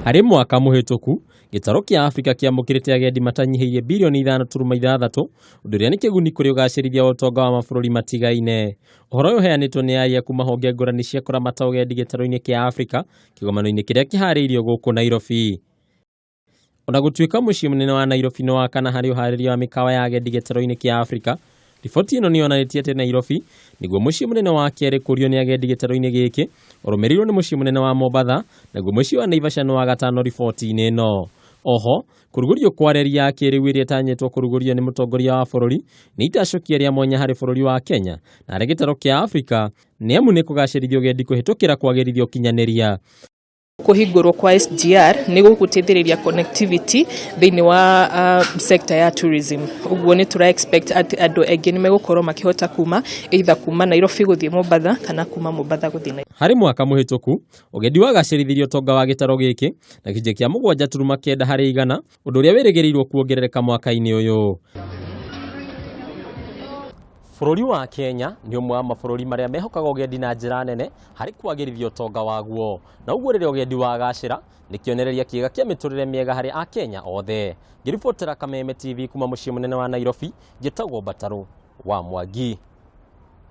Harĩ mwaka mũhĩtũku, gĩtaro kĩa Afrika kĩamũkĩrĩte agendi matanyihirie birioni 5.6, ũndũ ũrĩa nĩ kĩguni kũrĩ ũgacĩrithia wa ũtonga wa mabũrũri matigaine. Ũhoro ũyũ ũheanĩtwo nĩ AIA kuuma honge ngũrani cia kũramata ũgendi gĩtaro-inĩ kĩa Afrika, kĩgomano-inĩ kĩrĩa kĩharĩirio gũkũ Nairobi. Ona gũtuĩka mũciĩ mũnene wa Nairobi nĩ wa kana harĩ ũharĩria wa mĩkawa ya agendi gĩtaro-inĩ kĩa Afrika, riboti ĩno nĩ yonanĩtie atĩ Nairobi nĩguo mũciĩ mũnene wa kerĩ kũrio nĩ agendi gĩtaro-inĩ gĩkĩ, ũrũmĩrĩirwo nĩ mũciĩ mũnene wa Mombasa, naguo mũciĩ wa Naivasha nĩ wa gatano riboti-inĩ ĩno. Oho, kũrugũrio kwa reri ya kĩrĩu ĩrĩa ĩtanyĩtwo kũrugũrio nĩ mũtongoria wa bũrũri nĩ itacokia rĩa mwanya harĩ bũrũri wa Kenya na harĩ gĩtaro kĩa Afrika, nĩ amu nĩ kũgacĩrithia ũgendi kũhĩtũkĩra kwagĩrithia ũkinyanĩria. Kuhingũrwo kwa SGR nĩ gũgũteithĩrĩria connectivity thĩinĩ wa sector ya tourism. Ũguo nĩ tũra expect andũ aingĩ nĩ megũkorwo makĩhota kuma either kuma Nairobi gũthiĩ Mombasa kana kuma Mombasa gũthiĩ Nairobi. Harĩ mwaka mũhĩtũku, ũgendi wagacĩrithirio ũtonga wa gĩtaro gĩkĩ na gĩcunjĩ kĩa 7.9 harĩ igana, ũndũ ũrĩa wĩrĩgĩrĩirwo kuongerereka mwaka-inĩ ũyũ. Bũrũri wa Kenya nĩ ũmwe wa mabũrũri marĩa mehokaga ũgendi na njĩra nene harĩ kwagĩrithia ũtonga waguo. Na ũguo rĩrĩa ũgendi wagacĩra nĩ kĩonereria kĩega kĩa mĩtũrĩre mĩega harĩ Akenya othe. Ngĩribotera Kameme TV kuma mũciĩ mũnene wa Nairobi, njĩtagwo Mbatarũ wa Mwangi.